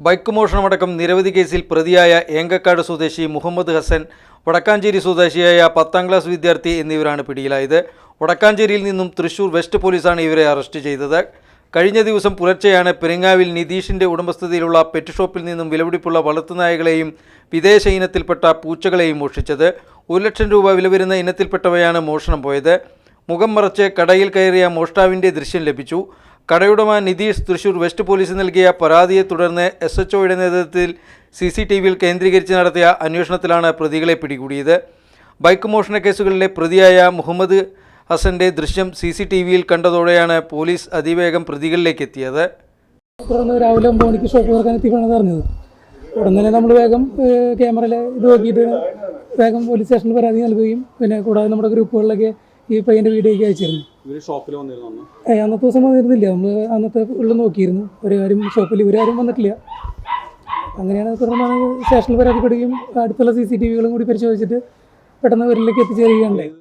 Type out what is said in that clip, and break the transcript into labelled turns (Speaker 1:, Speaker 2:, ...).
Speaker 1: Bike മോഷണമടക്കം നിരവധി കേസിൽ പ്രതിയായ ഏങ്കക്കാട് സ്വദേശി മുഹമ്മദ് ഹസൻ, വടക്കാഞ്ചേരി സ്വദേശിയായ 10ാം ക്ലാസ് വിദ്യാർത്ഥി എന്നിവരാണ് പിടിയിലായത്. വടക്കാഞ്ചേരിയിൽ നിന്നും തൃശൂർ വെസ്റ്റ് പോലീസാണ് ഇവരെ അറസ്റ്റ് ചെയ്തത്. കഴിഞ്ഞ ദിവസം പുലർച്ചെയാണ് പെരിങ്ങാവിൽ നിതീഷിൻ്റെ ഉടമസ്ഥതയിലുള്ള പെറ്റ് ഷോപ്പിൽ നിന്നും വിലപിടിപ്പുള്ള വളർത്തുനായകളെയും വിദേശ ഇനത്തിൽപ്പെട്ട പൂച്ചകളെയും മോഷ്ടിച്ചത്. 1 ലക്ഷം രൂപ വില വരുന്ന ഇനത്തിൽപ്പെട്ടവയാണ് മോഷണം പോയത്. മുഖം മറച്ച് കടയിൽ കയറിയ മോഷ്ടാവിൻ്റെ ദൃശ്യം ലഭിച്ചു. കടയുടമ നിതീഷ് തൃശൂർ വെസ്റ്റ് പോലീസ് നൽകിയ പരാതിയെ തുടർന്ന് SHOയുടെ നേതൃത്വത്തിൽ CCTVയിൽ കേന്ദ്രീകരിച്ച് നടത്തിയ അന്വേഷണത്തിലാണ് പ്രതികളെ പിടികൂടിയത്. ബൈക്ക് മോഷണ കേസുകളിലെ പ്രതിയായ മുഹമ്മദ് ഹസൻ്റെ ദൃശ്യം CCTVയിൽ കണ്ടതോടെയാണ് പോലീസ് അതിവേഗം പ്രതികളിലേക്ക് എത്തിയത്.
Speaker 2: രാവിലെ 9 മണിക്ക് ഷോപ്പ് തുറക്കാൻ എത്തിയപ്പോഴാണ് അറിഞ്ഞത്. ഉടൻ തന്നെ നമ്മൾ വേഗം ക്യാമറയിൽ ഇത് നോക്കിയിട്ട് വേഗം പോലീസ് സ്റ്റേഷനിൽ പരാതി നൽകുകയും പിന്നെ കൂടാതെ നമ്മുടെ ഗ്രൂപ്പുകളിലൊക്കെ ഈ പയ്യൻ്റെ വീഡിയോയ്ക്ക് അയച്ചിരുന്നു. അന്നത്തെ ദിവസം വന്നിരുന്നില്ല. നമ്മൾ അന്നത്തെ ഉള്ളിൽ നോക്കിയിരുന്നു. ഷോപ്പിൽ ഇവരാരും വന്നിട്ടില്ല. അങ്ങനെയാണ് തുടർന്നാണ് സ്റ്റേഷനിൽ പരാതിപ്പെടുകയും അടുത്തുള്ള CCTVകളും കൂടി പരിശോധിച്ചിട്ട് പെട്ടെന്ന് ഇവരിലേക്ക് എത്തിച്ചേരുകയുണ്ടായി.